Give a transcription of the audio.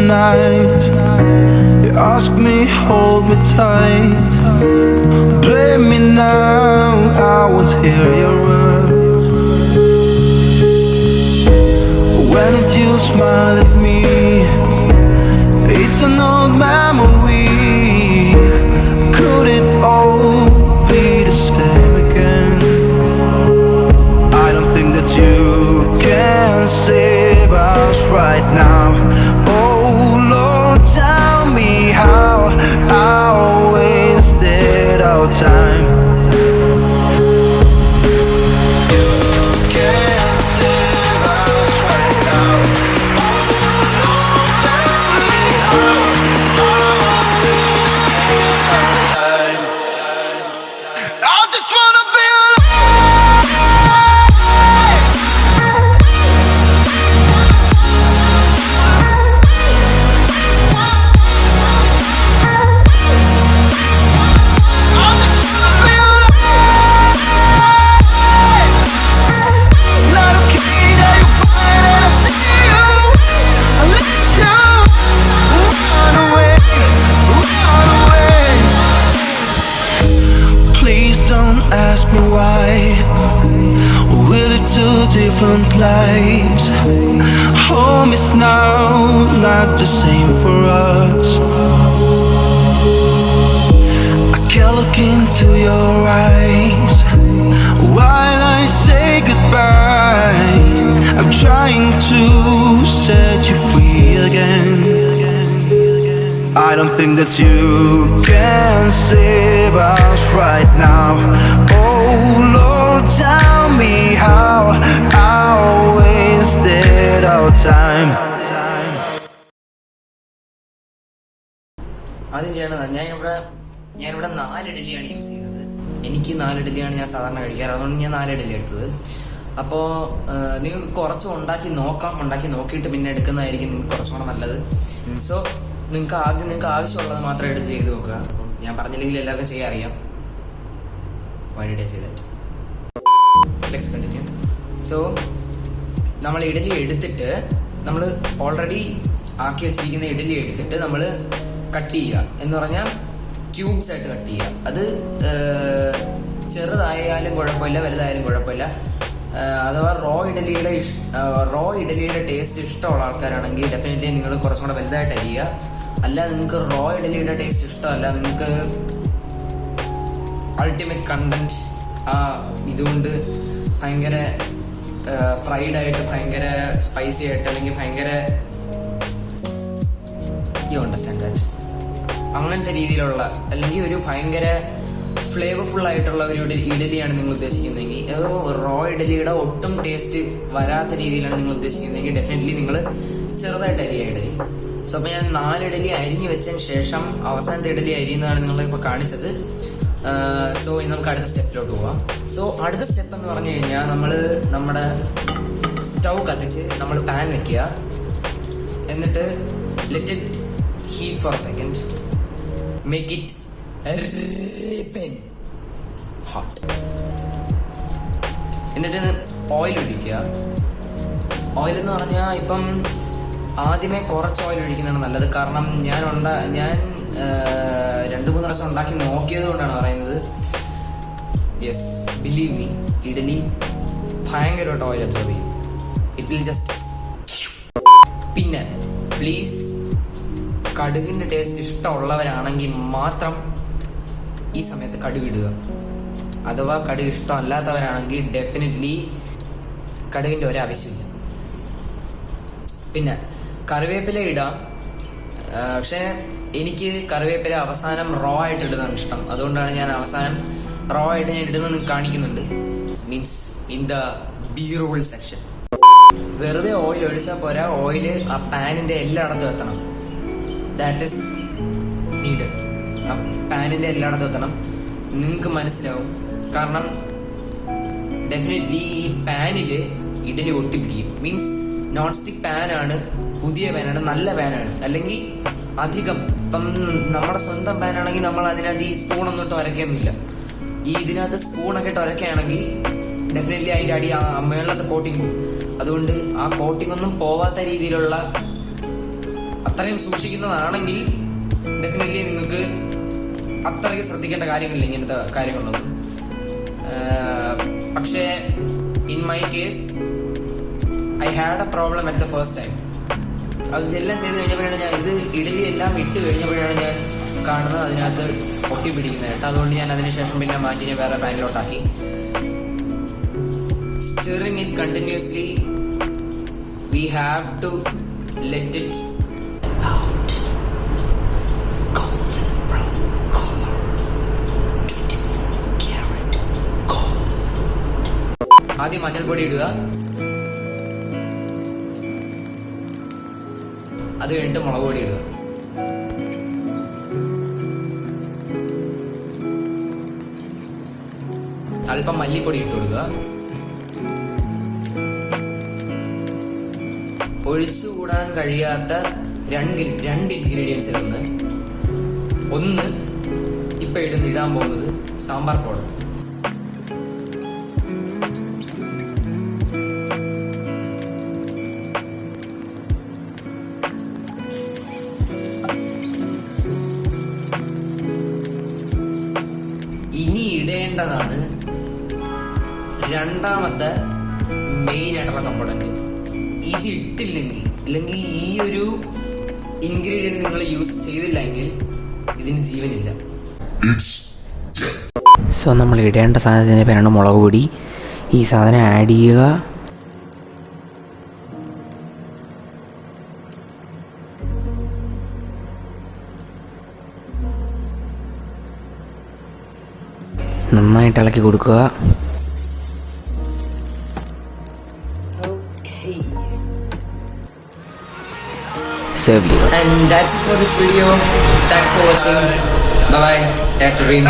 night. You ask me, hold me tight. Blame me now, I won't hear your words. When did you smile at me? It's an old memory. Could it all be the same again? I don't think that you can save us right now. Oh Lord, tell me how I wasted our time. You can't save us right now. Oh Lord, tell me how I wasted our time. I just wanna be alive. Ask me why. We live two different lives. Home is now not the same for us. I can't look into your eyes while I say goodbye. I'm trying to set you free again. I don't think that you can save us right now. Oh Lord, tell me how I wasted our time. ആദ്യം ചെയ്യേണ്ടത് ഞാനിവിടെ 4 ഇഡലിയാണ് use ചെയ്തത്. എനിക്ക് 4 ഇഡലിയാണ് ഞാൻ സാധാരണ കഴിക്കാറ്. അതുകൊണ്ട് ഞാൻ 4 ഇഡലി എടുത്തത്. അപ്പോൾ നിങ്ങൾക്ക് കുറച്ച് ഉണ്ടാക്കി നോക്കിയിട്ട് പിന്നെ എടുക്കുന്നതായിരിക്കും നിങ്ങൾക്ക് കുറച്ചുകൂടെ നല്ലത്. സോ നിങ്ങൾക്ക് ആവശ്യമുള്ളത് മാത്രം എടുത്ത് ചെയ്ത് നോക്കുക. അപ്പം ഞാൻ പറഞ്ഞില്ലെങ്കിൽ എല്ലാവർക്കും ചെയ്യാൻ അറിയാം. Why did I say that? Let's continue. So നമ്മൾ ഇഡലി എടുത്തിട്ട് നമ്മൾ ഓൾറെഡി ആക്കി വെച്ചിരിക്കുന്ന ഇഡലി എടുത്തിട്ട് നമ്മൾ കട്ട് ചെയ്യുക. എന്ന് പറഞ്ഞാൽ ക്യൂബ്സ് ആയിട്ട് കട്ട് ചെയ്യുക. അത് ചെറുതായാലും കുഴപ്പമില്ല, വലുതായാലും കുഴപ്പമില്ല. അഥവാ റോ ഇഡലിയുടെ ടേസ്റ്റ് ഇഷ്ടമുള്ള ആൾക്കാരാണെങ്കിൽ ഡെഫിനറ്റ്ലി നിങ്ങൾ കുറച്ചും കൂടെ വലുതായിട്ട് അരിയുക. അല്ല, നിങ്ങൾക്ക് റോ ഇഡലിയുടെ ടേസ്റ്റ് ഇഷ്ടമല്ല, നിങ്ങൾക്ക് അൾട്ടിമേറ്റ് കണ്ടന്റ് ഇതുകൊണ്ട് ഭയങ്കര ഫ്രൈഡ് ആയിട്ട്, ഭയങ്കര സ്പൈസി ആയിട്ട്, അല്ലെങ്കിൽ ഭയങ്കര യു അണ്ടർസ്റ്റാൻഡ് ദാറ്റ്, അങ്ങനത്തെ രീതിയിലുള്ള അല്ലെങ്കിൽ ഒരു ഭയങ്കര ഫ്ലേവർഫുൾ ആയിട്ടുള്ള ഒരു ഇഡലിയാണ് നിങ്ങൾ ഉദ്ദേശിക്കുന്നതെങ്കിൽ, അത് റോ ഇഡലിയുടെ ഒട്ടും ടേസ്റ്റ് വരാത്ത രീതിയിലാണ് നിങ്ങൾ ഉദ്ദേശിക്കുന്നതെങ്കിൽ ഡെഫിനറ്റ്ലി നിങ്ങൾ ചെറുതായിട്ട് അരിയുക ഇഡലി. സോ അപ്പോൾ ഞാൻ 4 ഇഡലി അരിഞ്ഞ് വെച്ചതിന് ശേഷം അവസാനത്തെ ഇഡലി അരിയുന്നതാണ് നിങ്ങളിപ്പോൾ കാണിച്ചത്. സോ ഇനി നമുക്ക് അടുത്ത സ്റ്റെപ്പിലോട്ട് പോവാം. സോ അടുത്ത സ്റ്റെപ്പ് എന്ന് പറഞ്ഞു കഴിഞ്ഞാൽ നമ്മുടെ സ്റ്റൗ കത്തിച്ച് നമ്മൾ പാൻ വെക്കുക. എന്നിട്ട് let it heat for a second. Make it hot. എന്നിട്ട് ഓയിൽ ഒഴിക്കുക. ഓയിൽ എന്ന് പറഞ്ഞാൽ ഇപ്പം ആദ്യമേ കുറച്ച് ഓയിൽ ഒഴിക്കുന്നതാണ് നല്ലത്. കാരണം ഞാൻ 2-3 പ്രാവശ്യം ഉണ്ടാക്കി നോക്കിയത് കൊണ്ടാണ് പറയുന്നത്. യെസ്, ബിലീവ് മീ, ഇഡലി ഭയങ്കരമായിട്ട് ഓയിൽ അബ്സോർബ് ചെയ്യും. It will just. പിന്നെ പ്ലീസ്, കടുകിൻ്റെ ടേസ്റ്റ് ഇഷ്ടമുള്ളവരാണെങ്കിൽ മാത്രം ഈ സമയത്ത് കടുകിടുക. അഥവാ കടുക് ഇഷ്ടമല്ലാത്തവരാണെങ്കിൽ ഡെഫിനറ്റ്ലി കടുകിൻ്റെ ഒരാവശ്യമില്ല. പിന്നെ കറിവേപ്പില ഇടാം. പക്ഷേ എനിക്ക് കറിവേപ്പില അവസാനം റോ ആയിട്ട് ഇടുന്നതാണ് ഇഷ്ടം. അതുകൊണ്ടാണ് ഞാൻ അവസാനം റോ ആയിട്ട് ഞാൻ ഇടുന്നത് കാണിക്കുന്നുണ്ട്. Means in the B roll section. വെറുതെ ഓയിൽ ഒഴിച്ചാൽ പോരാ, ഓയിൽ ആ പാനിൻ്റെ എല്ലായിടത്തും എത്തണം. That is needed. ആ പാനിൻ്റെ എല്ലായിടത്തും എത്തണം. നിങ്ങൾക്ക് മനസ്സിലാവും. കാരണം ഡെഫിനറ്റ്ലി ഈ പാനിൽ ഇഡലി ഒട്ടിപ്പിടിക്കും. മീൻസ് നോൺ സ്റ്റിക്ക് പാനാണ്, പുതിയ പാനാണ്, നല്ല പാനാണ്. അല്ലെങ്കിൽ അധികം ഇപ്പം നമ്മുടെ സ്വന്തം പാനാണെങ്കിൽ നമ്മൾ അതിനകത്ത് ഈ സ്പൂണൊന്നും ഇട്ട് ഉരയ്ക്കൊന്നുമില്ല. ഇതിനകത്ത് സ്പൂണൊക്കെ ഇട്ട് ഉരയ്ക്കുകയാണെങ്കിൽ ഡെഫിനറ്റ്ലി അതിൻ്റെ അടി മേളത്തെ കോട്ടിങ് പോകും. അതുകൊണ്ട് ആ കോട്ടിംഗ് ഒന്നും പോവാത്ത രീതിയിലുള്ള അത്രയും സൂക്ഷിക്കുന്നതാണെങ്കിൽ ഡെഫിനറ്റ്ലി നിങ്ങൾക്ക് അത്രയ്ക്ക് ശ്രദ്ധിക്കേണ്ട കാര്യങ്ങളില്ല ഇങ്ങനത്തെ കാര്യങ്ങളൊന്നും. പക്ഷേ in my case I had A problem at the first time. അത് എല്ലാം ചെയ്ത് കഴിഞ്ഞപ്പോഴാണ് ഞാൻ ഇഡലി എല്ലാം ഇട്ട് കഴിഞ്ഞപ്പോഴാണ് ഞാൻ കാണുന്നത് അതിനകത്ത് പൊട്ടി പിടിക്കുന്നതായിട്ട്. അതുകൊണ്ട് ഞാൻ അതിനുശേഷം പിന്നെ മാറ്റി ഞാൻ വേറെ പാനിലോട്ടാക്കി. Stirring it continuously, we have to let it out golden brown color, 24 karat gold. ആദ്യം മഞ്ഞൾപ്പൊടി ഇടുക, അത് കഴിഞ്ഞിട്ട് മുളക് പൊടി ഇടുക. അല്പം മല്ലിപ്പൊടി ഇട്ട് കൊടുക്കുക. ഒഴിച്ചുകൂടാൻ കഴിയാത്ത രണ്ട് ഇൻഗ്രീഡിയൻസിൽ ഒന്ന് ഇപ്പൊ ഇടാൻ പോകുന്നത് സാമ്പാർ പൗഡർ. ഇനി ഇടേണ്ടതാണ് രണ്ടാമത്തെ മെയിൻ ആയിട്ടുള്ള കമ്പോണന്റ്. ഇത് ഇട്ടില്ലെങ്കിൽ അല്ലെങ്കിൽ ഈ ഒരു ഇൻഗ്രീഡിയൻറ്റ് നിങ്ങൾ യൂസ് ചെയ്തില്ലെങ്കിൽ ഇതിന് ജീവനില്ല. സോ നമ്മൾ ഇടേണ്ട സാധനത്തിൻ്റെ പേരാണ് മുളക് പൊടി. ഈ സാധനം ആഡ് ചെയ്യുക. നന്നായിട്ട് ഇളക്കി കൊടുക്കുക. Serve you. And that's it for this video. Thanks for watching. Bye bye. Dr. Reem.